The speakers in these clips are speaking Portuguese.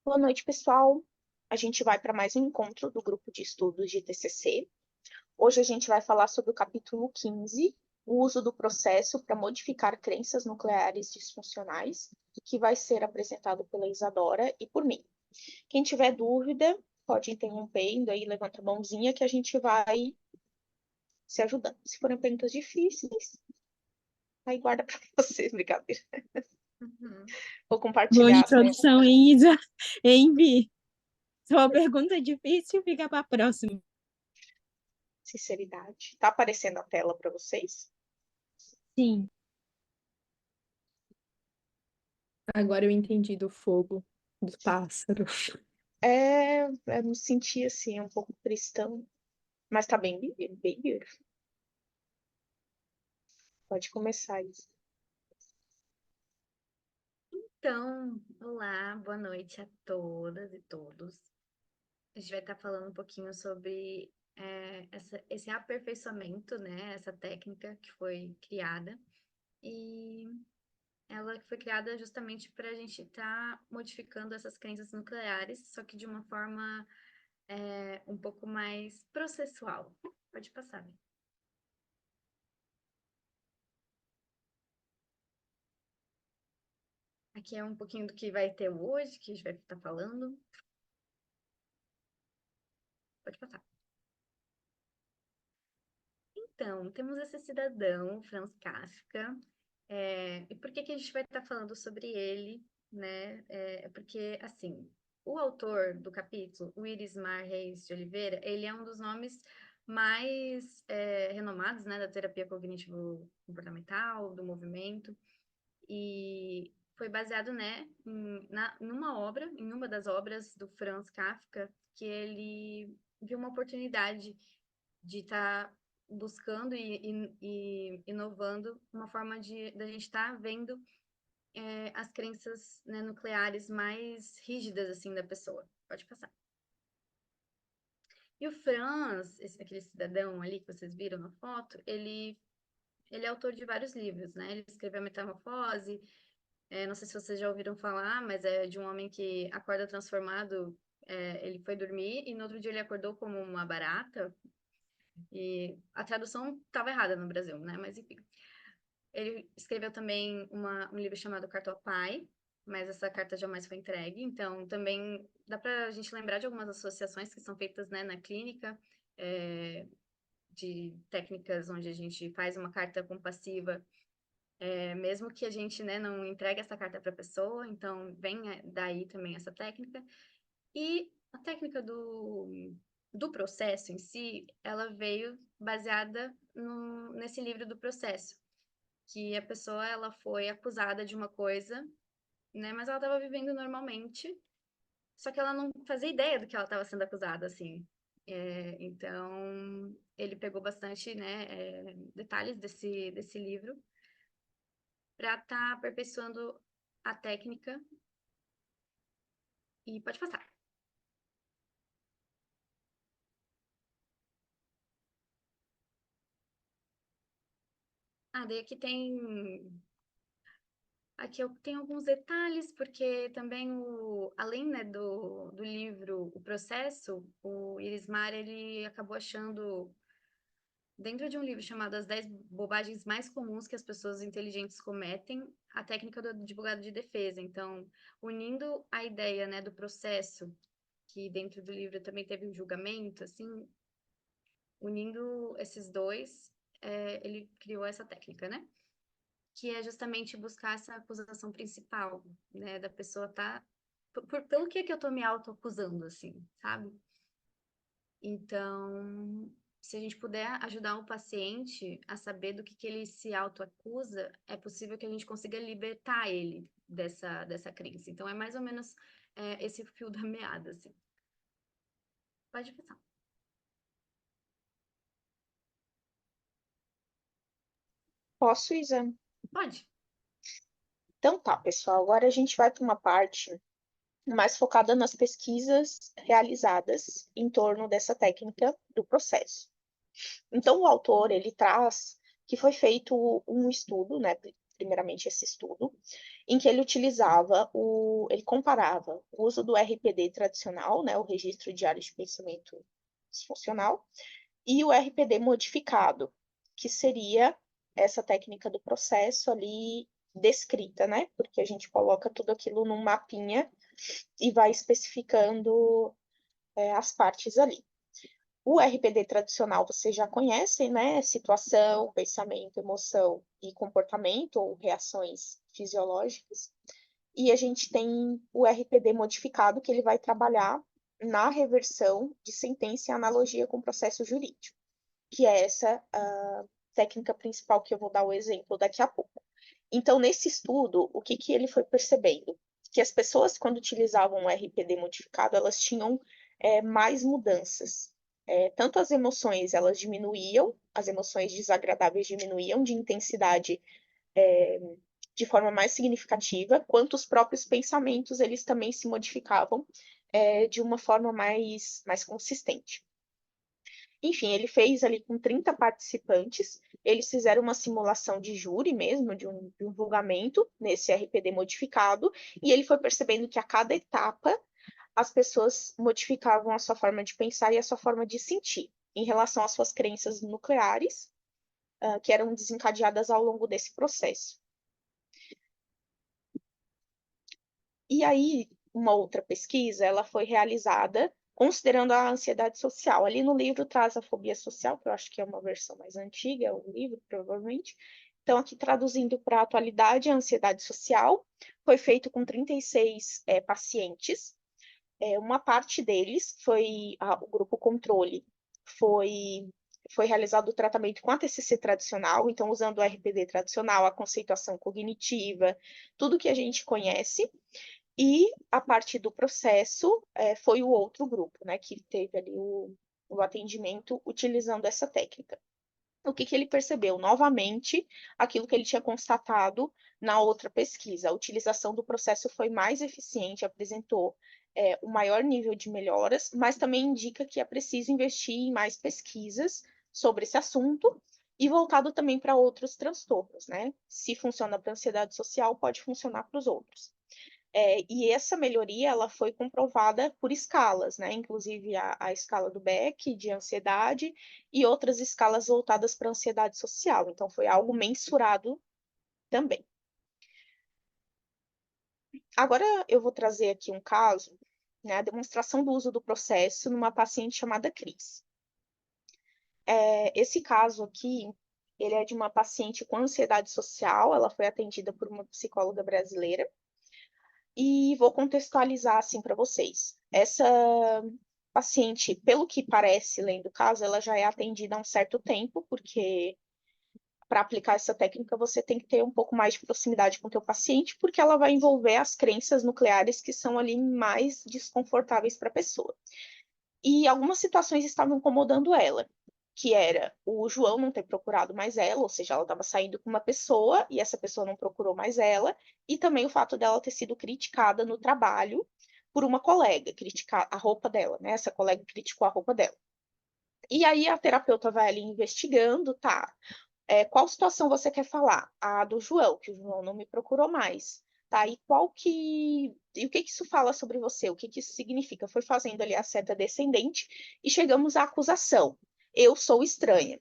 Boa noite, pessoal. A gente vai para mais um encontro do grupo de estudos de TCC. Hoje a gente vai falar sobre o capítulo 15, o uso do processo para modificar crenças nucleares disfuncionais, que vai ser apresentado pela Isadora e por mim. Quem tiver dúvida, pode ir interrompendo aí, levanta a mãozinha que a gente vai se ajudando. Se forem perguntas difíceis, aí guarda para você, brincadeira. Uhum. Vou Boa compartilhar a tela. introdução, hein, Isa? Hein, Vi? Sua pergunta difícil fica para a próxima. Sinceridade. Tá aparecendo a tela para vocês? Sim. Agora eu entendi do fogo, do pássaro. Eu me senti assim, um pouco cristão, mas tá bem, bem beautiful. Pode começar isso. Então, olá, boa noite a todas e todos. A gente vai estar falando um pouquinho sobre esse aperfeiçoamento, né? Essa técnica que foi criada. E ela foi criada justamente para a gente estar modificando essas crenças nucleares, só que de uma forma um pouco mais processual. Pode passar, Bia. Aqui é um pouquinho do que vai ter hoje, que a gente vai estar falando. Pode passar. Então, temos esse cidadão, Franz Kafka, e por que que a gente vai estar falando sobre ele, né? Porque, assim, o autor do capítulo, o Irismar Reis de Oliveira, ele é um dos nomes mais renomados, né, da terapia cognitivo-comportamental, do movimento, e foi baseado, né, em uma das obras do Franz Kafka, que ele viu uma oportunidade de estar buscando e inovando uma forma de da gente estar vendo as crenças, né, nucleares mais rígidas assim da pessoa. Pode passar. E o Franz, aquele cidadão ali que vocês viram na foto, ele é autor de vários livros, né? Ele escreveu a Metamorfose, não sei se vocês já ouviram falar, mas é de um homem que acorda transformado. Ele foi dormir e no outro dia ele acordou como uma barata. E a tradução estava errada no Brasil, né? Mas enfim. Ele escreveu também um livro chamado Carta ao Pai, mas essa carta jamais foi entregue. Então, também dá para a gente lembrar de algumas associações que são feitas, né, na clínica, de técnicas onde a gente faz uma carta compassiva, mesmo que a gente, né, não entregue essa carta para a pessoa. Então, vem daí também essa técnica. E a técnica do processo em si, ela veio baseada nesse livro do processo, que a pessoa ela foi acusada de uma coisa, né, mas ela estava vivendo normalmente, só que ela não fazia ideia do que ela estava sendo acusada, assim. Então, ele pegou bastante, né, detalhes desse livro para estar aperfeiçoando a técnica. E pode passar. Daí aqui eu tenho alguns detalhes, porque também, além, né, do livro O Processo, o Irismar, ele acabou achando, dentro de um livro chamado As 10 Bobagens Mais Comuns que as Pessoas Inteligentes Cometem, a técnica do advogado de defesa. Então, unindo a ideia, né, do processo, que dentro do livro também teve um julgamento, assim, unindo esses dois, ele criou essa técnica, né? Que é justamente buscar essa acusação principal, né, da pessoa tá pelo que eu tô me autoacusando, assim, sabe? Então, se a gente puder ajudar o paciente a saber do que ele se autoacusa, é possível que a gente consiga libertar ele dessa crença. Então, é mais ou menos esse fio da meada, assim. Pode passar. Posso, Isa? Pode. Então tá, pessoal. Agora a gente vai para uma parte mais focada nas pesquisas realizadas em torno dessa técnica do processo. Então, o autor, ele traz que foi feito um estudo, né, primeiramente esse estudo, em que ele ele comparava o uso do RPD tradicional, né, o Registro Diário de Pensamento Disfuncional, e o RPD modificado, que seria essa técnica do processo ali descrita, né? Porque a gente coloca tudo aquilo num mapinha e vai especificando as partes ali. O RPD tradicional vocês já conhecem, né? Situação, pensamento, emoção e comportamento, ou reações fisiológicas. E a gente tem o RPD modificado, que ele vai trabalhar na reversão de sentença e analogia com o processo jurídico, que é essa a técnica principal que eu vou dar o exemplo daqui a pouco. Então, nesse estudo, o que ele foi percebendo? Que as pessoas, quando utilizavam o RPD modificado, elas tinham mais mudanças. Tanto as emoções, elas diminuíam, as emoções desagradáveis diminuíam de intensidade de forma mais significativa, quanto os próprios pensamentos, eles também se modificavam de uma forma mais consistente. Enfim, ele fez ali com 30 participantes, eles fizeram uma simulação de júri mesmo, de um julgamento nesse RPD modificado, e ele foi percebendo que a cada etapa as pessoas modificavam a sua forma de pensar e a sua forma de sentir em relação às suas crenças nucleares, que eram desencadeadas ao longo desse processo. E aí, uma outra pesquisa, ela foi realizada considerando a ansiedade social. Ali no livro traz a fobia social, que eu acho que é uma versão mais antiga, é um livro, provavelmente. Então, aqui traduzindo para a atualidade, a ansiedade social foi feito com 36 pacientes. Uma parte deles foi o grupo controle, foi realizado o tratamento com a TCC tradicional, então usando o RPD tradicional, a conceituação cognitiva, tudo que a gente conhece. E a parte do processo foi o outro grupo, né, que teve ali o atendimento utilizando essa técnica. O que ele percebeu? Novamente, aquilo que ele tinha constatado na outra pesquisa. A utilização do processo foi mais eficiente, apresentou o maior nível de melhoras, mas também indica que é preciso investir em mais pesquisas sobre esse assunto e voltado também para outros transtornos, né? Se funciona para a ansiedade social, pode funcionar para os outros. E essa melhoria ela foi comprovada por escalas, né? Inclusive a escala do Beck de ansiedade e outras escalas voltadas para a ansiedade social. Então, foi algo mensurado também. Agora, eu vou trazer aqui um caso, né? A demonstração do uso do processo numa paciente chamada Cris. Esse caso aqui, ele é de uma paciente com ansiedade social, ela foi atendida por uma psicóloga brasileira. E vou contextualizar assim para vocês. Essa paciente, pelo que parece, lendo o caso, ela já é atendida há um certo tempo, porque para aplicar essa técnica você tem que ter um pouco mais de proximidade com o teu paciente, porque ela vai envolver as crenças nucleares que são ali mais desconfortáveis para a pessoa. E algumas situações estavam incomodando ela, que era o João não ter procurado mais ela, ou seja, ela estava saindo com uma pessoa e essa pessoa não procurou mais ela, e também o fato dela ter sido criticada no trabalho por uma colega, criticar a roupa dela, né? Essa colega criticou a roupa dela. E aí a terapeuta vai ali investigando, tá? Qual situação você quer falar? A do João, que o João não me procurou mais. Tá, e o que isso fala sobre você? O que isso significa? Foi fazendo ali a seta descendente e chegamos à acusação. Eu sou estranha.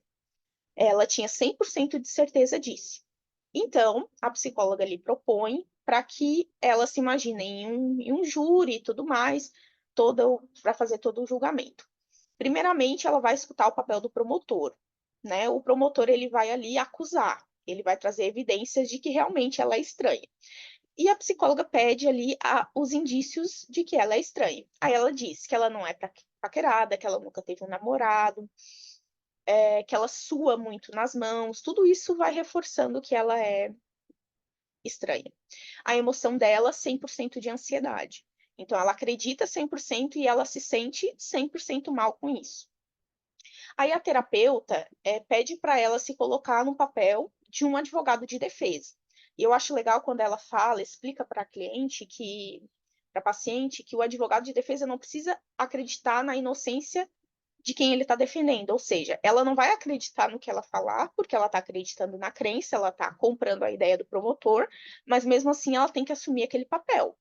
Ela tinha 100% de certeza disso. Então, a psicóloga ali propõe para que ela se imagine em um júri e tudo mais, para fazer todo o julgamento. Primeiramente, ela vai escutar o papel do promotor, né? O promotor ele vai ali acusar, ele vai trazer evidências de que realmente ela é estranha. E a psicóloga pede ali os indícios de que ela é estranha. Aí ela diz que ela não é paquerada, que ela nunca teve um namorado, que ela sua muito nas mãos, tudo isso vai reforçando que ela é estranha. A emoção dela, 100% de ansiedade. Então, ela acredita 100% e ela se sente 100% mal com isso. Aí a terapeuta pede para ela se colocar no papel de um advogado de defesa. E eu acho legal quando ela fala, explica para a cliente para a paciente, que o advogado de defesa não precisa acreditar na inocência de quem ele está defendendo, ou seja, ela não vai acreditar no que ela falar, porque ela está acreditando na crença, ela está comprando a ideia do promotor, mas mesmo assim ela tem que assumir aquele papel.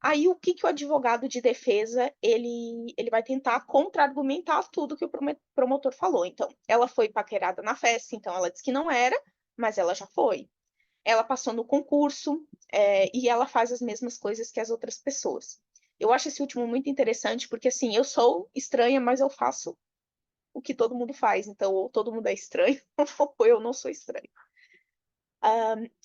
Aí, o que o advogado de defesa, ele vai tentar contra-argumentar tudo que o promotor falou. Então, ela foi paquerada na festa, então ela disse que não era, mas ela já foi. Ela passou no concurso, e ela faz as mesmas coisas que as outras pessoas. Eu acho esse último muito interessante, porque, assim, eu sou estranha, mas eu faço o que todo mundo faz. Então, ou todo mundo é estranho, ou eu não sou estranho.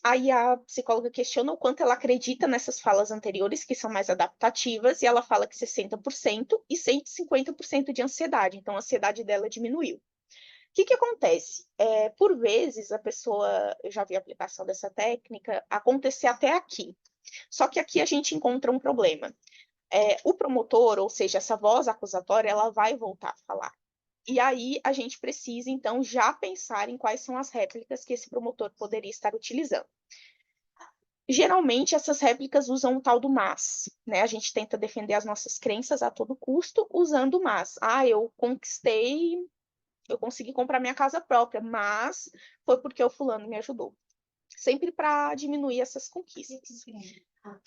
Aí a psicóloga questiona o quanto ela acredita nessas falas anteriores, que são mais adaptativas, e ela fala que 60% e 150% de ansiedade. Então, a ansiedade dela diminuiu. O que acontece? Por vezes, a pessoa, eu já vi a aplicação dessa técnica, acontecer até aqui. Só que aqui a gente encontra um problema. O promotor, ou seja, essa voz acusatória, ela vai voltar a falar. E aí a gente precisa, então, já pensar em quais são as réplicas que esse promotor poderia estar utilizando. Geralmente, essas réplicas usam o tal do mas, né? A gente tenta defender as nossas crenças a todo custo usando o mas. Eu consegui comprar minha casa própria, mas foi porque o fulano me ajudou. Sempre para diminuir essas conquistas.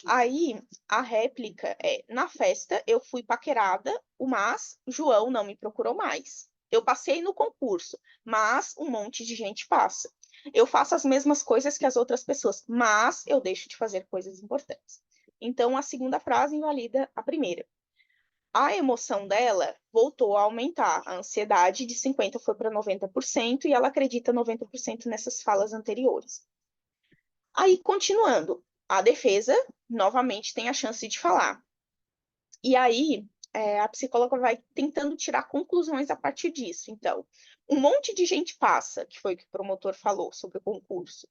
Aí, a réplica na festa, eu fui paquerada, mas João não me procurou mais. Eu passei no concurso, mas um monte de gente passa. Eu faço as mesmas coisas que as outras pessoas, mas eu deixo de fazer coisas importantes. Então, a segunda frase invalida a primeira. A emoção dela voltou a aumentar. A ansiedade de 50% foi para 90% e ela acredita 90% nessas falas anteriores. Aí, continuando, a defesa novamente tem a chance de falar. E aí, a psicóloga vai tentando tirar conclusões a partir disso. Então, um monte de gente passa, que foi o que o promotor falou sobre o concurso,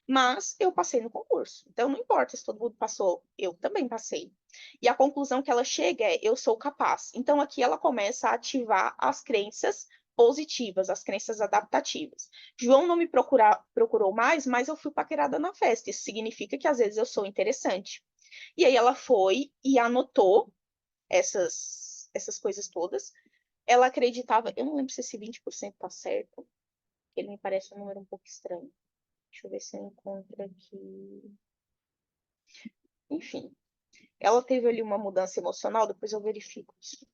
mas eu passei no concurso. Então, não importa se todo mundo passou, eu também passei. E a conclusão que ela chega é: eu sou capaz. Então, aqui ela começa a ativar as crenças positivas, as crenças adaptativas. João não me procurou mais, mas eu fui paquerada na festa. Isso significa que às vezes eu sou interessante. E aí ela foi e anotou essas coisas todas. Ela acreditava, eu não lembro se esse 20% tá certo, ele me parece um número um pouco estranho. Deixa eu ver se eu encontro aqui. Enfim, ela teve ali uma mudança emocional, depois eu verifico isso.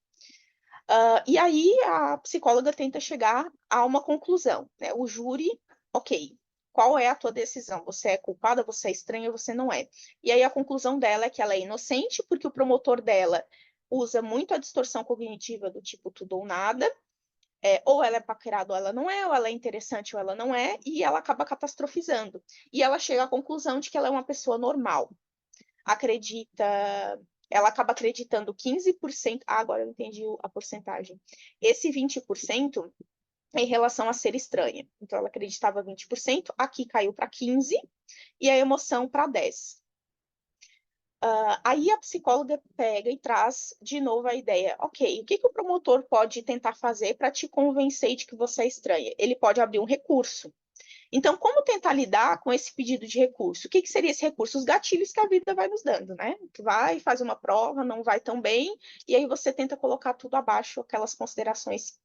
E aí a psicóloga tenta chegar a uma conclusão, né? O júri, ok, qual é a tua decisão? Você é culpada, você é estranha, você não é. E aí a conclusão dela é que ela é inocente, porque o promotor dela usa muito a distorção cognitiva do tipo tudo ou nada, ou ela é paquerada ou ela não é, ou ela é interessante ou ela não é, e ela acaba catastrofizando. E ela chega à conclusão de que ela é uma pessoa normal. Ela acaba acreditando 15%. Agora eu entendi a porcentagem. Esse 20% é em relação a ser estranha. Então, ela acreditava 20%, aqui caiu para 15%, e a emoção para 10%. Aí a psicóloga pega e traz de novo a ideia: ok, o que o promotor pode tentar fazer para te convencer de que você é estranha? Ele pode abrir um recurso. Então, como tentar lidar com esse pedido de recurso? O que seria esse recurso? Os gatilhos que a vida vai nos dando, né? Tu vai, faz uma prova, não vai tão bem, e aí você tenta colocar tudo abaixo, aquelas considerações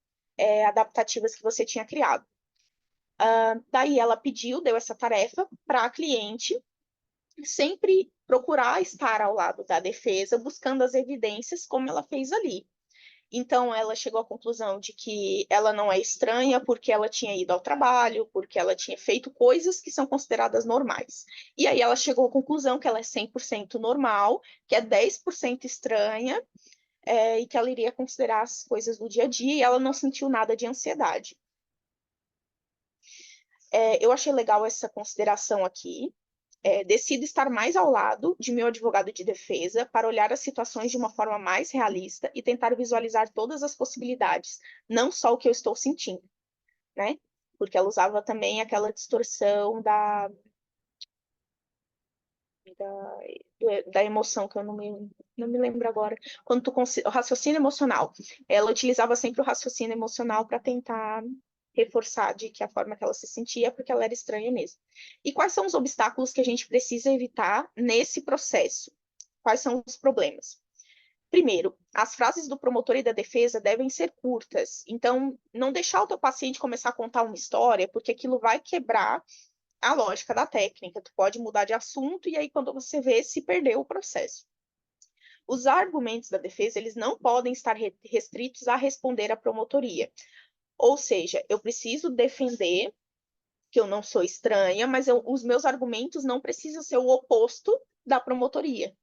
adaptativas que você tinha criado. Daí ela deu essa tarefa para a cliente sempre procurar estar ao lado da defesa, buscando as evidências, como ela fez ali. Então, ela chegou à conclusão de que ela não é estranha porque ela tinha ido ao trabalho, porque ela tinha feito coisas que são consideradas normais. E aí ela chegou à conclusão que ela é 100% normal, que é 10% estranha, e que ela iria considerar as coisas do dia a dia, e ela não sentiu nada de ansiedade. Eu achei legal essa consideração aqui. Decido estar mais ao lado de meu advogado de defesa para olhar as situações de uma forma mais realista e tentar visualizar todas as possibilidades, não só o que eu estou sentindo, né? Porque ela usava também aquela distorção da emoção, que eu não me lembro agora. Quando o raciocínio emocional. Ela utilizava sempre o raciocínio emocional para tentar reforçar de que a forma que ela se sentia, porque ela era estranha mesmo. E quais são os obstáculos que a gente precisa evitar nesse processo? Quais são os problemas? Primeiro, as frases do promotor e da defesa devem ser curtas. Então, não deixar o teu paciente começar a contar uma história, porque aquilo vai quebrar a lógica da técnica. Tu pode mudar de assunto e aí quando você vê, se perdeu o processo. Os argumentos da defesa, eles não podem estar restritos a responder à promotoria. Ou seja, eu preciso defender que eu não sou estranha, mas os meus argumentos não precisam ser o oposto da promotoria.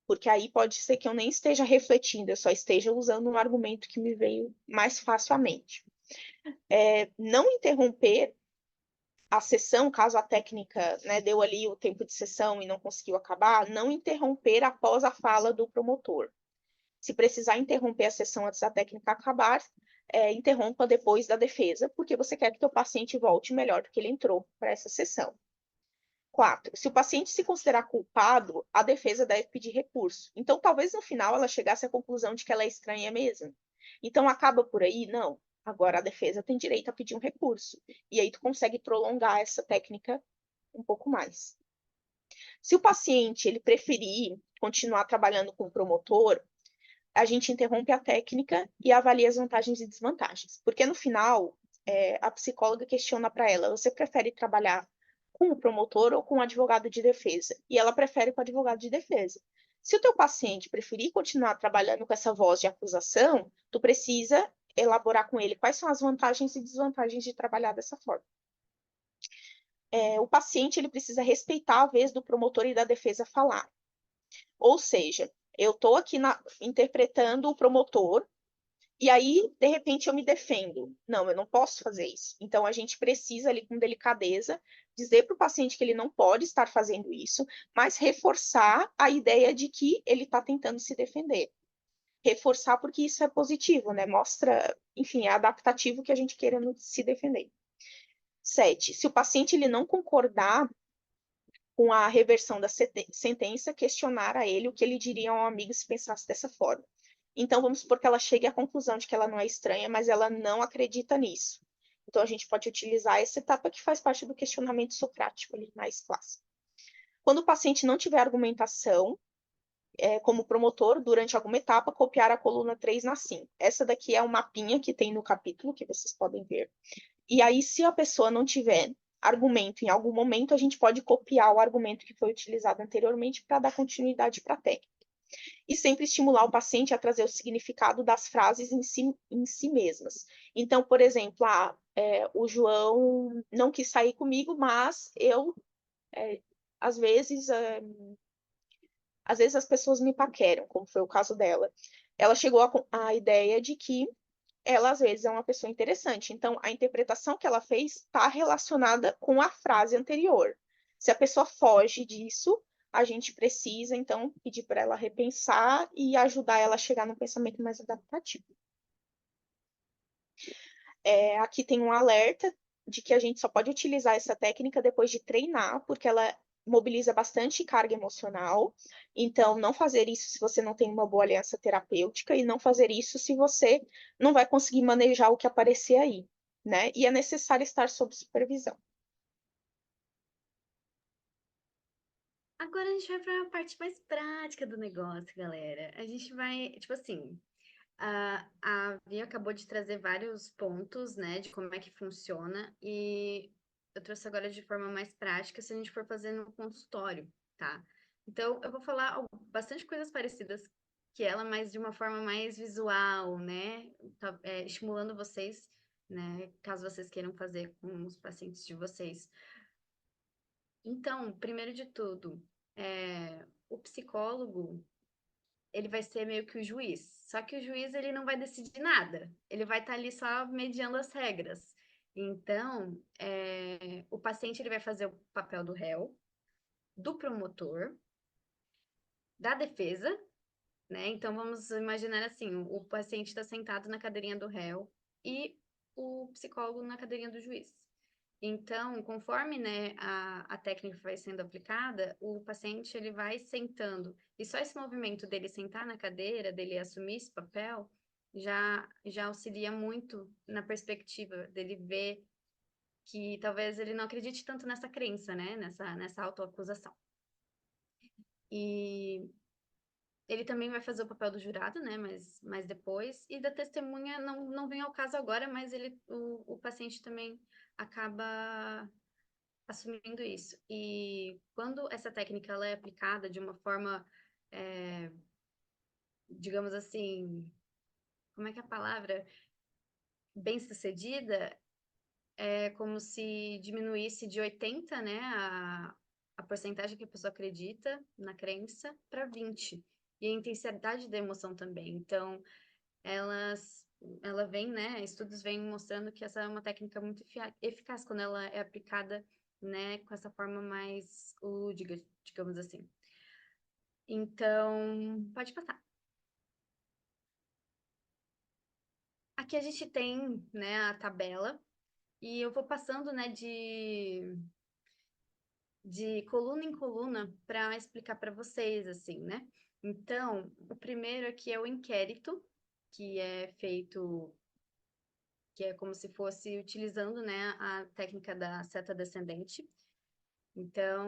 Porque aí pode ser que eu nem esteja refletindo, eu só esteja usando um argumento que me veio mais facilmente. Não interromper a sessão, caso a técnica, né, deu ali o tempo de sessão e não conseguiu acabar, não interromper após a fala do promotor. Se precisar interromper a sessão antes da técnica acabar, interrompa depois da defesa, porque você quer que o teu paciente volte melhor do que ele entrou para essa sessão. 4. Se o paciente se considerar culpado, a defesa deve pedir recurso. Então, talvez no final ela chegasse à conclusão de que ela é estranha mesmo. Então, acaba por aí? Não. Agora a defesa tem direito a pedir um recurso. E aí tu consegue prolongar essa técnica um pouco mais. Se o paciente ele preferir continuar trabalhando com o promotor, a gente interrompe a técnica e avalia as vantagens e desvantagens. Porque no final, a psicóloga questiona para ela: você prefere trabalhar com o promotor ou com o advogado de defesa? E ela prefere com o advogado de defesa. Se o teu paciente preferir continuar trabalhando com essa voz de acusação, tu precisa elaborar com ele quais são as vantagens e desvantagens de trabalhar dessa forma. O paciente ele precisa respeitar a vez do promotor e da defesa falar. Ou seja, eu estou aqui interpretando o promotor, e aí, de repente, eu me defendo. Não, eu não posso fazer isso. Então, a gente precisa, ali, com delicadeza, dizer para o paciente que ele não pode estar fazendo isso, mas reforçar a ideia de que ele está tentando se defender. Reforçar porque isso é positivo, né? Mostra, enfim, é adaptativo que a gente queira se defender. 7. Se o paciente ele não concordar com a reversão da sentença, questionar a ele o que ele diria a um amigo se pensasse dessa forma. Então, vamos supor que ela chegue à conclusão de que ela não é estranha, mas ela não acredita nisso. Então, a gente pode utilizar essa etapa que faz parte do questionamento socrático ali, mais clássico. Quando o paciente não tiver argumentação, como promotor, durante alguma etapa, copiar a coluna 3 na 5. Essa daqui é um mapinha que tem no capítulo, que vocês podem ver. E aí, se a pessoa não tiver argumento em algum momento, a gente pode copiar o argumento que foi utilizado anteriormente para dar continuidade para a técnica. E sempre estimular o paciente a trazer o significado das frases em si mesmas. Então, por exemplo, o João não quis sair comigo, mas eu, às vezes as pessoas me paqueram, como foi o caso dela. Ela chegou à ideia de que ela, às vezes, é uma pessoa interessante. Então, a interpretação que ela fez está relacionada com a frase anterior. Se a pessoa foge disso, a gente precisa, então, pedir para ela repensar e ajudar ela a chegar num pensamento mais adaptativo. Aqui tem um alerta de que a gente só pode utilizar essa técnica depois de treinar, porque ela mobiliza bastante carga emocional. Então, não fazer isso se você não tem uma boa aliança terapêutica e não fazer isso se você não vai conseguir manejar o que aparecer aí, né? E é necessário estar sob supervisão. Agora a gente vai para a parte mais prática do negócio, galera. A gente vai, tipo assim, a Via acabou de trazer vários pontos, né, de como é que funciona, e eu trouxe agora de forma mais prática, se a gente for fazer no consultório, tá? Então, eu vou falar bastante coisas parecidas que ela, mas de uma forma mais visual, né, estimulando vocês, né, caso vocês queiram fazer com os pacientes de vocês. Então, primeiro de tudo, o psicólogo, ele vai ser meio que o juiz. Só que o juiz, ele não vai decidir nada. Ele vai estar ali só mediando as regras. Então, o paciente, ele vai fazer o papel do réu, do promotor, da defesa, né? Então, vamos imaginar assim, o paciente está sentado na cadeirinha do réu e o psicólogo na cadeirinha do juiz. Então, conforme, né, a técnica vai sendo aplicada, o paciente ele vai sentando. E só esse movimento dele sentar na cadeira, dele assumir esse papel, já auxilia muito na perspectiva dele ver que talvez ele não acredite tanto nessa crença, né, nessa autoacusação. E ele também vai fazer o papel do jurado, né? Mas depois. E da testemunha não vem ao caso agora, mas o paciente também acaba assumindo isso. E quando essa técnica ela é aplicada de uma forma, é, digamos assim, como é que é a palavra? Bem-sucedida, é como se diminuísse de 80, né, a porcentagem que a pessoa acredita na crença para 20. E a intensidade da emoção também. Então, elas, ela vem, né, estudos vêm mostrando que essa é uma técnica muito eficaz quando ela é aplicada, né, com essa forma mais lúdica, digamos assim. Então, pode passar. Aqui a gente tem, né, a tabela e eu vou passando, né, de coluna em coluna para explicar para vocês, assim, né? Então, o primeiro aqui é o inquérito, que é feito, que é como se fosse utilizando, né, a técnica da seta descendente. Então,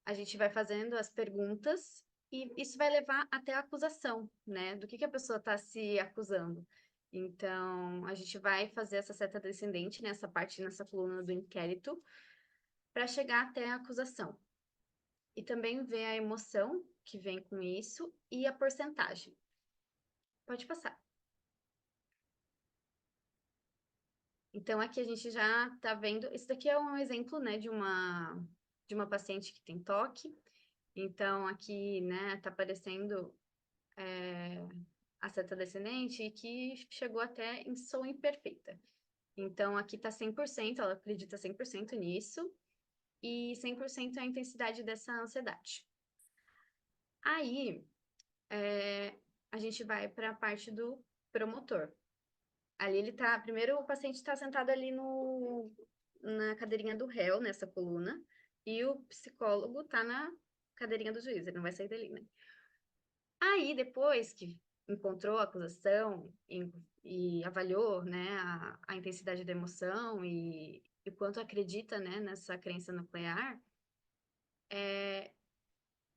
a gente vai fazendo as perguntas e isso vai levar até a acusação, né? Do que a pessoa está se acusando. Então, a gente vai fazer essa seta descendente nessa parte, nessa coluna do inquérito, para chegar até a acusação. E também ver a emoção que vem com isso e a porcentagem. Pode passar. Então, aqui a gente já está vendo. Isso daqui é um exemplo, né, de uma paciente que tem toque. Então, aqui, né, está aparecendo a seta descendente e que chegou até em som imperfeita. Então, aqui está 100%, ela acredita 100% nisso, e 100% é a intensidade dessa ansiedade. Aí, a gente vai para a parte do promotor. Ali ele tá. Primeiro, o paciente está sentado ali na cadeirinha do réu, nessa coluna, e o psicólogo está na cadeirinha do juiz, ele não vai sair dali, né? Aí, depois que encontrou a acusação e avaliou, né, a intensidade da emoção e quanto acredita, né, nessa crença nuclear,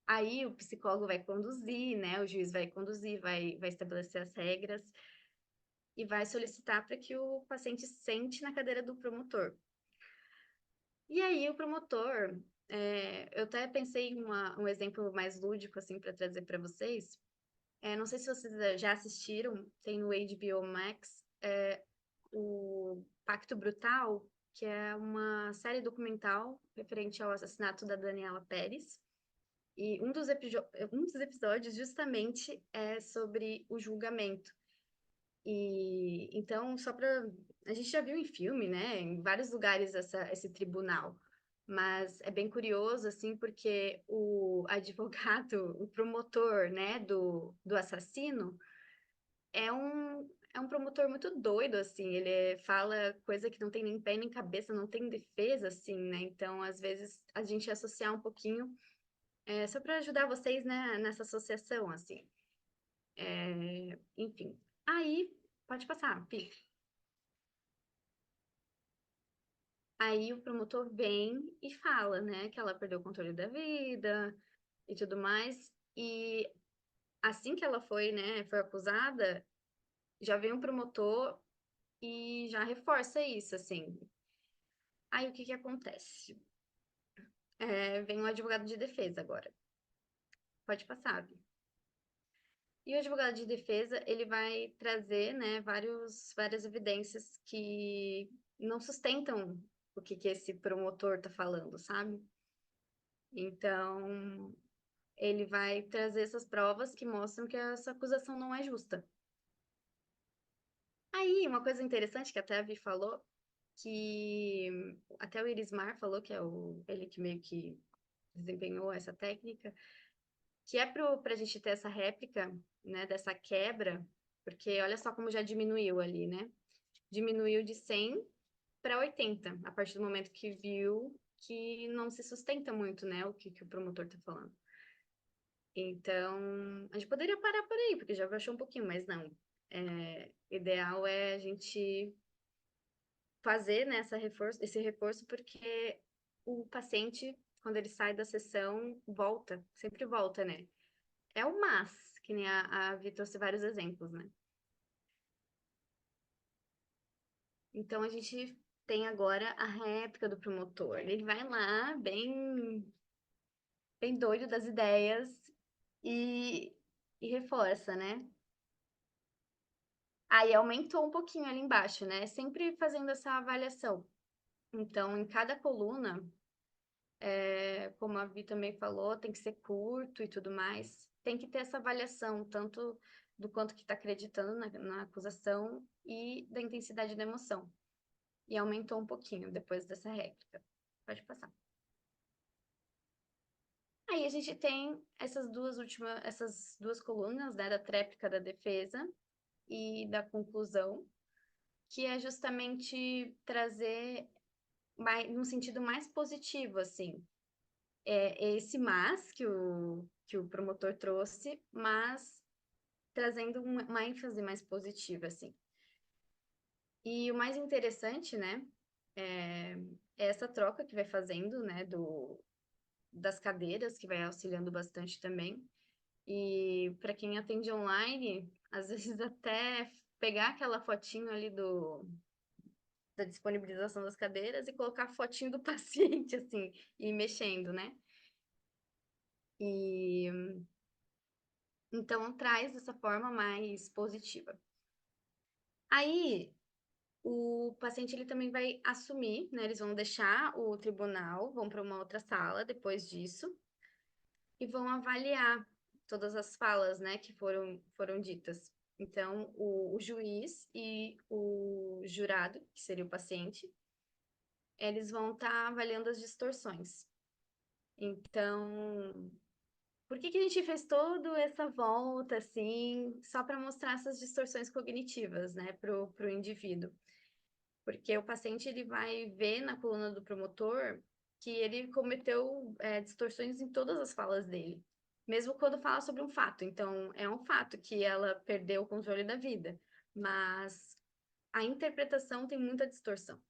aí o psicólogo vai conduzir, né, o juiz vai conduzir, vai estabelecer as regras e vai solicitar para que o paciente sente na cadeira do promotor. E aí o promotor, eu até pensei em um exemplo mais lúdico, assim, para trazer para vocês. Não sei se vocês já assistiram, tem no HBO Max, o Pacto Brutal, que é uma série documental referente ao assassinato da Daniela Pérez. E um dos episódios justamente é sobre o julgamento. E então, só para. A gente já viu em filme, né, em vários lugares esse tribunal, mas é bem curioso, assim, porque o advogado, o promotor, né, do assassino, é um promotor muito doido, assim, ele fala coisa que não tem nem pé nem cabeça, não tem defesa, assim, né, então, às vezes, a gente associar um pouquinho, só para ajudar vocês, né, nessa associação, assim. Enfim, aí, pode passar, Pi. Aí o promotor vem e fala, né, que ela perdeu o controle da vida e tudo mais. E assim que ela foi, né, foi acusada, já vem o promotor e já reforça isso, assim. Aí o que que acontece? Vem o advogado de defesa agora. Pode passar, Vi. E o advogado de defesa, ele vai trazer, né, várias evidências que não sustentam o que esse promotor tá falando, sabe? Então, ele vai trazer essas provas que mostram que essa acusação não é justa. Aí, uma coisa interessante que até a Vi falou, que até o Irismar falou, que é ele que meio que desempenhou essa técnica, que é para a gente ter essa réplica, né, dessa quebra, porque olha só como já diminuiu ali, né? Diminuiu de 100 para 80, a partir do momento que viu que não se sustenta muito, né, o que o promotor está falando. Então, a gente poderia parar por aí, porque já baixou um pouquinho, mas não. Ideal é a gente fazer, né, esse reforço, porque o paciente, quando ele sai da sessão, volta, sempre volta, né? é o mas, que nem a Vi trouxe vários exemplos, né? Então, a gente tem agora a réplica do promotor. Ele vai lá, bem doido das ideias e reforça, né? Aí aumentou um pouquinho ali embaixo, né? Sempre fazendo essa avaliação. Então, em cada coluna, como a Vi também falou, tem que ser curto e tudo mais. Tem que ter essa avaliação, tanto do quanto que está acreditando na acusação e da intensidade da emoção. E aumentou um pouquinho depois dessa réplica. Pode passar. Aí a gente tem essas duas colunas, né, da tréplica da defesa e da conclusão, que é justamente trazer num sentido mais positivo, assim. É esse mas que o promotor trouxe, mas trazendo uma ênfase mais positiva, assim. E o mais interessante, né, é essa troca que vai fazendo, né, das cadeiras, que vai auxiliando bastante também. E para quem atende online, às vezes até pegar aquela fotinho ali da disponibilização das cadeiras e colocar a fotinho do paciente, assim, e ir mexendo, né? E então traz dessa forma mais positiva. Aí o paciente ele também vai assumir, né? Eles vão deixar o tribunal, vão para uma outra sala depois disso e vão avaliar todas as falas, né, que foram ditas. Então, o juiz e o jurado, que seria o paciente, eles vão estar avaliando as distorções. Então, por que que a gente fez toda essa volta, assim, só para mostrar essas distorções cognitivas, né, pro indivíduo? Porque o paciente, ele vai ver na coluna do promotor que ele cometeu distorções em todas as falas dele, mesmo quando fala sobre um fato. Então, é um fato que ela perdeu o controle da vida, mas a interpretação tem muita distorção.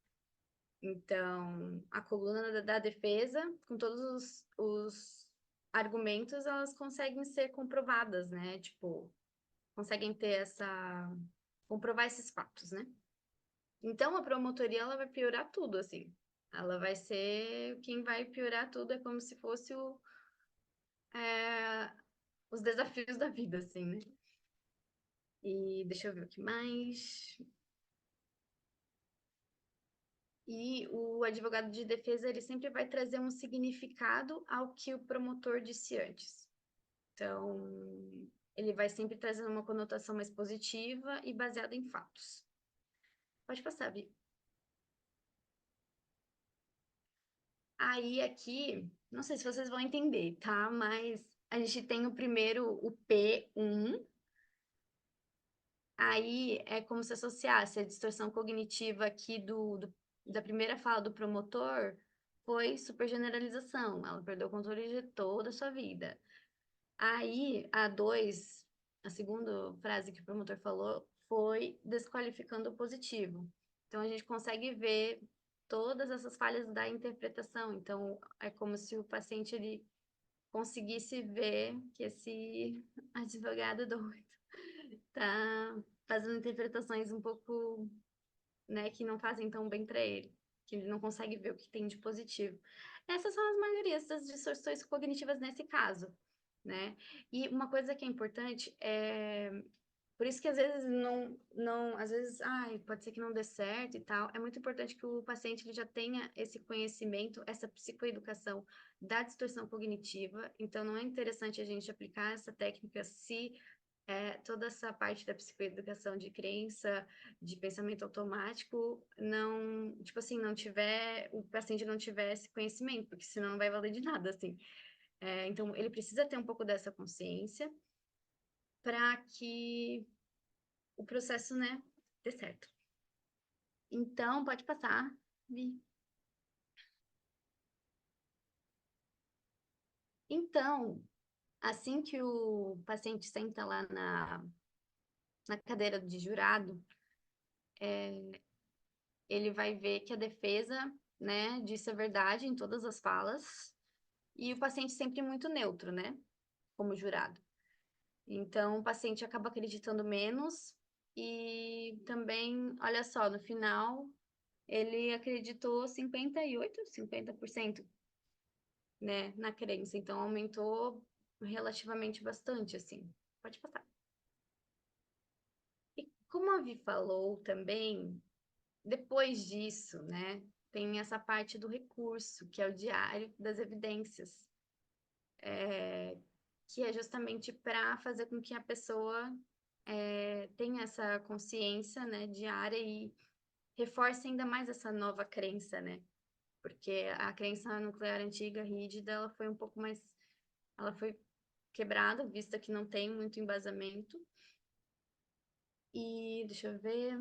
Então, a coluna da defesa, com todos os argumentos, elas conseguem ser comprovadas, né? Tipo, conseguem ter comprovar esses fatos, né? Então, a promotoria, ela vai piorar tudo, assim. Ela vai ser quem vai piorar tudo, é como se fosse é, os desafios da vida, assim, né? E deixa eu ver o que mais. E o advogado de defesa, ele sempre vai trazer um significado ao que o promotor disse antes. Então, ele vai sempre trazer uma conotação mais positiva e baseada em fatos. Pode passar, Bi. Aí aqui, não sei se vocês vão entender, tá? Mas a gente tem o primeiro, o P1. Aí é como se associasse a distorção cognitiva aqui da primeira fala do promotor foi supergeneralização. Ela perdeu o controle de toda a sua vida. Aí a 2, a segunda frase que o promotor falou foi desqualificando o positivo. Então a gente consegue ver todas essas falhas da interpretação. Então é como se o paciente ele conseguisse ver que esse advogado doido tá fazendo interpretações um pouco, né, que não fazem tão bem para ele, que ele não consegue ver o que tem de positivo. Essas são as maiorias das distorções cognitivas nesse caso, né? E uma coisa que é importante é por isso que às vezes às vezes, ai, pode ser que não dê certo e tal. É muito importante que o paciente ele já tenha esse conhecimento, essa psicoeducação da distorção cognitiva. Então, não é interessante a gente aplicar essa técnica se toda essa parte da psicoeducação de crença, de pensamento automático, não, tipo assim, não tiver, o paciente não tiver esse conhecimento, porque senão não vai valer de nada, assim. Então, ele precisa ter um pouco dessa consciência para que o processo, né, dê certo. Então, pode passar, Vi. Então, assim que o paciente senta lá na cadeira de jurado, ele vai ver que a defesa, né, disse a verdade em todas as falas, e o paciente sempre muito neutro, né, como jurado. Então, o paciente acaba acreditando menos e também, olha só, no final, ele acreditou 58, 50%, né, na crença. Então, aumentou relativamente bastante, assim. Pode passar. E como a Vi falou também, depois disso, né, tem essa parte do recurso, que é o diário das evidências, que é justamente para fazer com que a pessoa tenha essa consciência, né, diária e reforce ainda mais essa nova crença, né? Porque a crença nuclear antiga, rígida, ela foi um pouco mais... Ela foi quebrada, vista que não tem muito embasamento. E, deixa eu ver...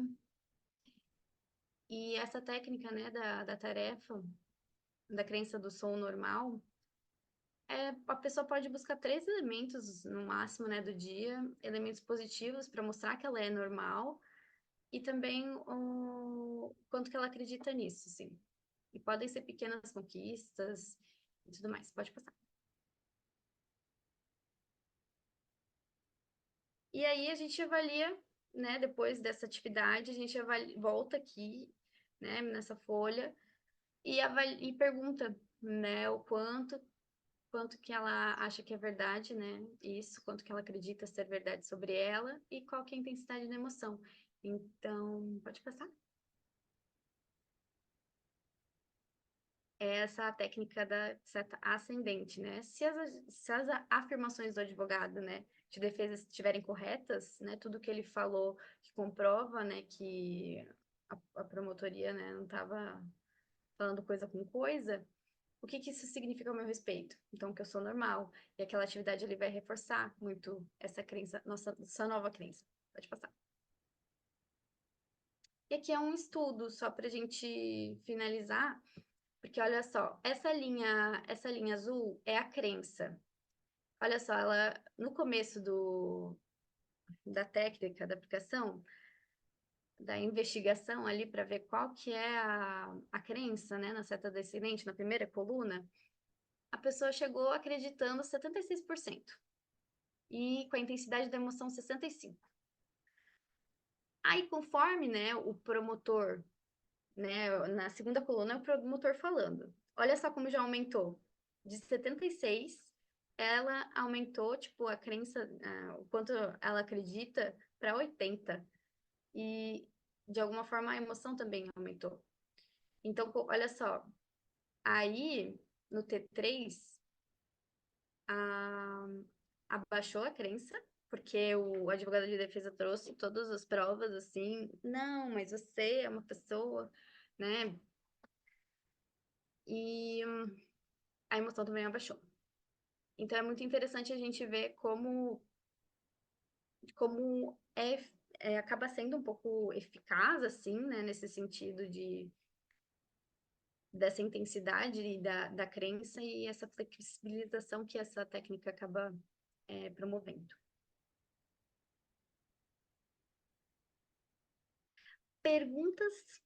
E essa técnica, né, da tarefa, da crença do som normal, a pessoa pode buscar 3 elementos no máximo, né, do dia, elementos positivos para mostrar que ela é normal e também o quanto que ela acredita nisso, sim. E podem ser pequenas conquistas e tudo mais. Pode passar. E aí a gente avalia, né, depois dessa atividade, a gente volta aqui, né, nessa folha e pergunta, né, o quanto que ela acha que é verdade, né? Isso, quanto que ela acredita ser verdade sobre ela e qual que é a intensidade da emoção. Então, pode passar. É essa técnica da seta ascendente, né? Se as afirmações do advogado, né, de defesa estiverem corretas, né, tudo que ele falou que comprova, né, que a promotoria, né, não estava falando coisa com coisa, o que que isso significa ao meu respeito? Então, que eu sou normal. E aquela atividade ele vai reforçar muito essa crença, essa nova crença. Pode passar. E aqui é um estudo, só para a gente finalizar, porque olha só, essa linha azul é a crença. Olha só, ela no começo da técnica da aplicação, da investigação ali para ver qual que é a crença, né, na seta descendente, na primeira coluna, a pessoa chegou acreditando 76% e com a intensidade da emoção 65%. Aí, conforme, né, o promotor, né, na segunda coluna é o promotor falando. Olha só como já aumentou. De 76, ela aumentou, tipo, a crença, o quanto ela acredita, para 80. E, de alguma forma, a emoção também aumentou. Então, olha só. Aí, no T3, a, abaixou a crença, porque o advogado de defesa trouxe todas as provas, assim, não, mas você é uma pessoa, né? E a emoção também abaixou. Então, é muito interessante a gente ver como acaba sendo um pouco eficaz, assim, né? Nesse sentido dessa intensidade e da crença e essa flexibilização que essa técnica acaba promovendo. Perguntas?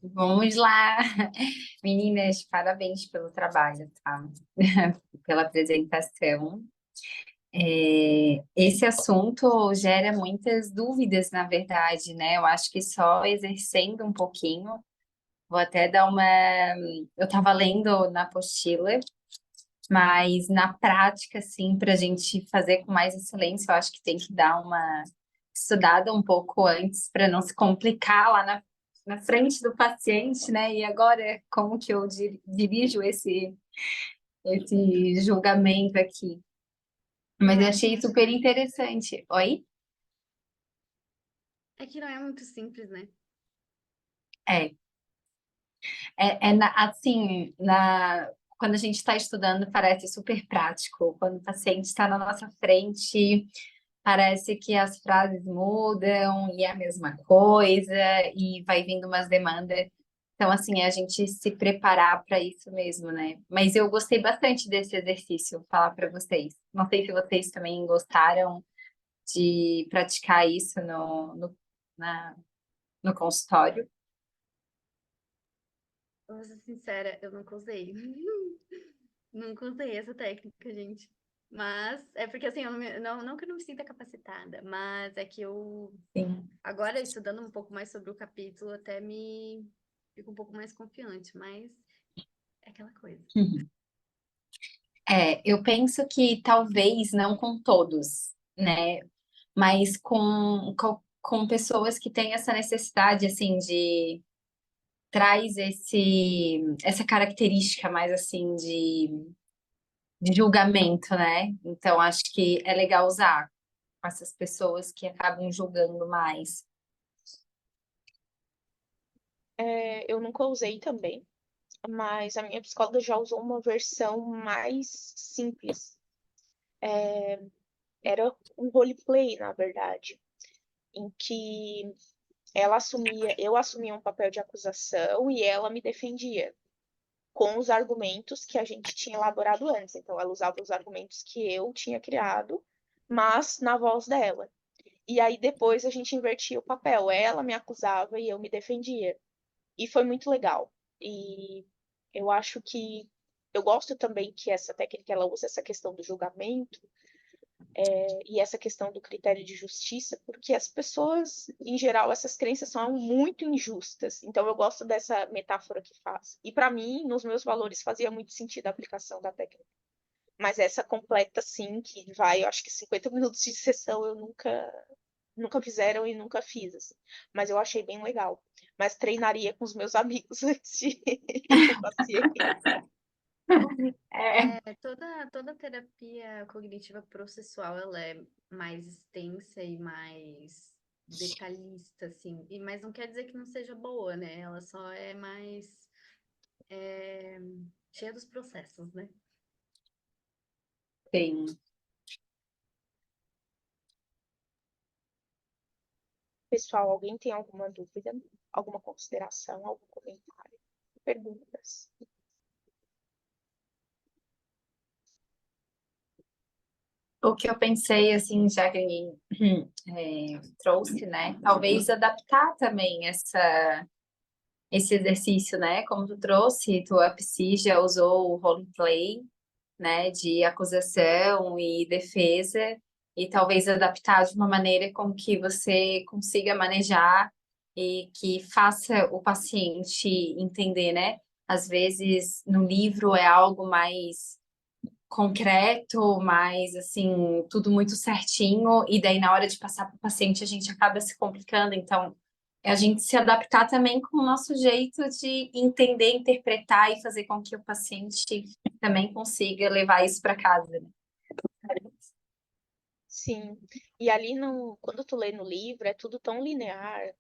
Vamos lá, meninas, parabéns pelo trabalho, tá? Pela apresentação. Esse assunto gera muitas dúvidas, na verdade, né? Eu acho que só exercendo um pouquinho, vou até dar uma. Eu estava lendo na apostila, mas na prática, assim, para a gente fazer com mais excelência, eu acho que tem que dar uma estudada um pouco antes para não se complicar lá na frente do paciente, né? E agora, como que eu dirijo esse julgamento aqui? Mas eu achei super interessante. Oi? É que não é muito simples, né? É, assim, quando a gente está estudando, parece super prático. Quando o paciente está na nossa frente, parece que as frases mudam e é a mesma coisa, e vai vindo umas demandas. Então, assim, é a gente se preparar para isso mesmo, né? Mas eu gostei bastante desse exercício, vou falar para vocês. Não sei se vocês também gostaram de praticar isso no consultório. Vou ser sincera, eu nunca usei. Nunca usei essa técnica, gente. Mas é porque assim, não que eu não me sinta capacitada, mas é que eu Sim. agora estudando um pouco mais sobre o capítulo, até me fico um pouco mais confiante, mas é aquela coisa. Uhum. Eu penso que talvez não com todos, né? Mas com pessoas que têm essa necessidade, assim, traz essa característica mais, assim, de julgamento, né? Então, acho que é legal usar com essas pessoas que acabam julgando mais. Eu nunca usei também, mas a minha psicóloga já usou uma versão mais simples. Era um roleplay, na verdade, em que eu assumia um papel de acusação e ela me defendia com os argumentos que a gente tinha elaborado antes. Então, ela usava os argumentos que eu tinha criado, mas na voz dela. E aí depois a gente invertia o papel. Ela me acusava e eu me defendia. E foi muito legal. E eu acho que eu gosto também que essa técnica ela usa essa questão do julgamento e essa questão do critério de justiça, porque as pessoas, em geral, essas crenças são muito injustas. Então eu gosto dessa metáfora que faz. E para mim, nos meus valores, fazia muito sentido a aplicação da técnica. Mas essa completa, sim, que vai, eu acho que 50 minutos de sessão eu nunca fizeram e nunca fiz, assim. Mas eu achei bem legal. Mas treinaria com os meus amigos antes de ir pro paciente. É, Toda terapia cognitiva processual, ela é mais extensa e mais detalhista, assim. Mas não quer dizer que não seja boa, né? Ela só é mais é, cheia dos processos, né? sim. Pessoal, alguém tem alguma dúvida, alguma consideração, algum comentário? Perguntas? O que eu pensei, assim, já que ninguém trouxe, né? Talvez adaptar também esse exercício, né? Como tu trouxe, tua psi já usou o roleplay, né? De acusação e defesa, e talvez adaptar de uma maneira com que você consiga manejar e que faça o paciente entender, né? Às vezes, no livro é algo mais concreto, mais assim, tudo muito certinho, e daí na hora de passar para o paciente a gente acaba se complicando. Então, é a gente se adaptar também com o nosso jeito de entender, interpretar e fazer com que o paciente também consiga levar isso para casa, né? Sim. E ali quando tu lê no livro, é tudo tão linear.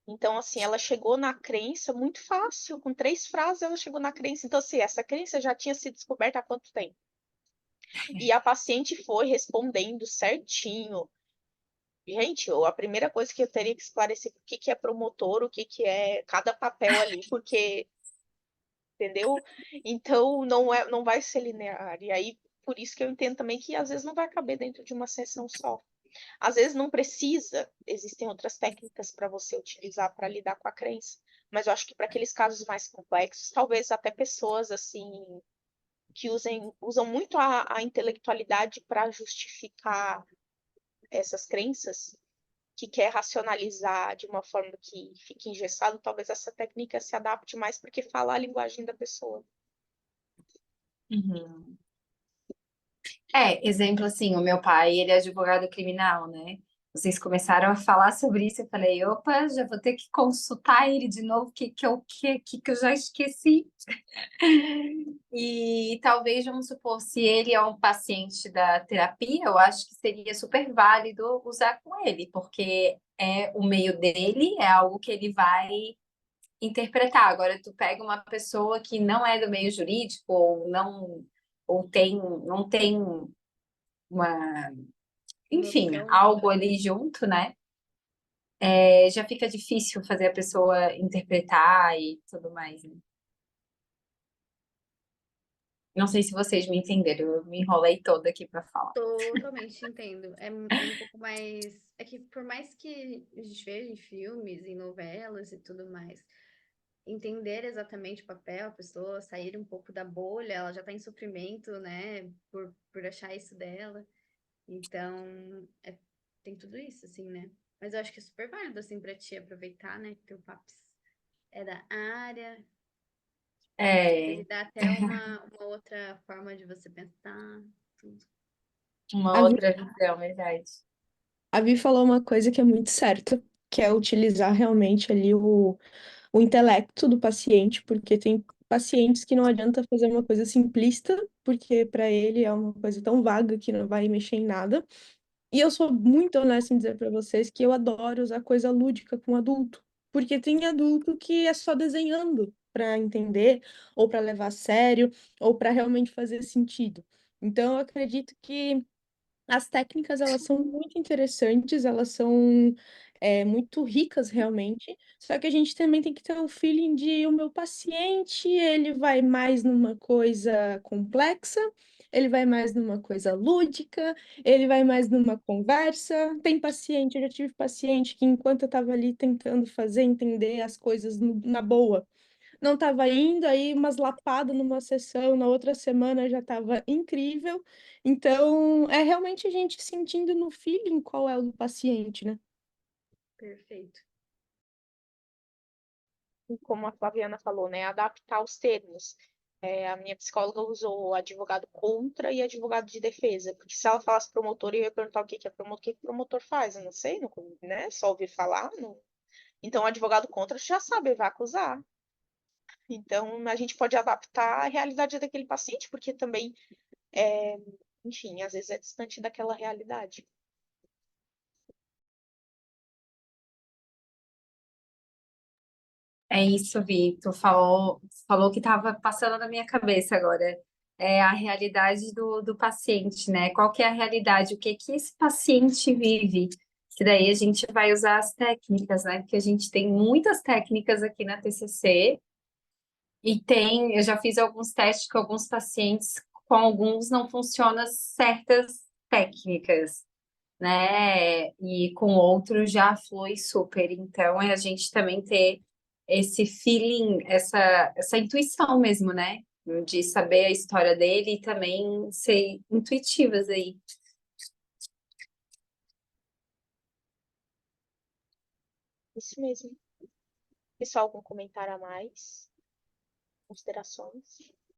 Então, assim, ela chegou na crença muito fácil, com 3 frases ela chegou na crença. Então, assim, essa crença já tinha sido descoberta há quanto tempo? E a paciente foi respondendo certinho. Gente, a primeira coisa que eu teria que esclarecer o que é promotor, o que é cada papel ali, porque, entendeu? Então, não vai ser linear. E aí, por isso que eu entendo também que às vezes não vai caber dentro de uma sessão só. Às vezes não precisa, existem outras técnicas para você utilizar para lidar com a crença. Mas eu acho que para aqueles casos mais complexos, talvez até pessoas assim que usam muito a intelectualidade para justificar essas crenças, que quer racionalizar de uma forma que fique engessado, talvez essa técnica se adapte mais porque fala a linguagem da pessoa. Uhum. Exemplo assim, o meu pai, ele é advogado criminal, né? Vocês começaram a falar sobre isso, eu falei, opa, já vou ter que consultar ele de novo, que eu já esqueci. E talvez, vamos supor, se ele é um paciente da terapia, eu acho que seria super válido usar com ele, porque é o meio dele, é algo que ele vai interpretar. Agora, tu pega uma pessoa que não é do meio jurídico, não tem uma, enfim, Noção. algo ali junto, né? Já fica difícil fazer a pessoa interpretar e tudo mais, né? Não sei se vocês me entenderam, eu me enrolei toda aqui para falar. Totalmente entendo. É um pouco mais. É que por mais que a gente veja em filmes, em novelas e tudo mais, entender exatamente o papel, a pessoa sair um pouco da bolha, ela já está em sofrimento, né, por achar isso dela. Então, tem tudo isso, assim, né? Mas eu acho que é super válido, assim, pra ti aproveitar, né, que o Paps é da área, ele É, dá até uma outra forma de você pensar, tudo. uma A Vi, outra visão, verdade. a Vi falou uma coisa que é muito certa, que é utilizar realmente ali o intelecto do paciente, porque tem pacientes que não adianta fazer uma coisa simplista, porque para ele é uma coisa tão vaga que não vai mexer em nada. E eu sou muito honesta em dizer para vocês que eu adoro usar coisa lúdica com adulto, porque tem adulto que é só desenhando para entender, ou para levar a sério, ou para realmente fazer sentido. Então, eu acredito que as técnicas, elas são muito interessantes, elas são muito ricas realmente, só que a gente também tem que ter o feeling de o meu paciente, ele vai mais numa coisa complexa, ele vai mais numa coisa lúdica, ele vai mais numa conversa. Tem paciente, eu já tive paciente que enquanto eu estava ali tentando fazer entender as coisas na boa, não estava indo, aí umas lapadas numa sessão, na outra semana já estava incrível. Então, é realmente a gente sentindo no feeling qual é o do paciente, né? Perfeito. E como a Flaviana falou, né, adaptar os termos. A minha psicóloga usou advogado contra e advogado de defesa, porque se ela falasse promotor, eu ia perguntar o que que é promotor, o que que promotor faz, eu não sei, não, né? Só ouvir falar. Não. Então, advogado contra já sabe, vai acusar. Então, a gente pode adaptar a realidade daquele paciente, porque também, enfim, às vezes é distante daquela realidade. É isso, Vi. Tu falou que estava passando na minha cabeça agora. É a realidade do paciente, né? Qual que é a realidade? O que que esse paciente vive? Que daí a gente vai usar as técnicas, né? Porque a gente tem muitas técnicas aqui na TCC e eu já fiz alguns testes com alguns pacientes, com alguns não funcionam certas técnicas, né? E com outros já flui super. Então, é a gente também ter esse feeling, essa intuição mesmo, né? De saber a história dele e também ser intuitivas aí. Isso mesmo. Pessoal, algum comentário a mais? Considerações?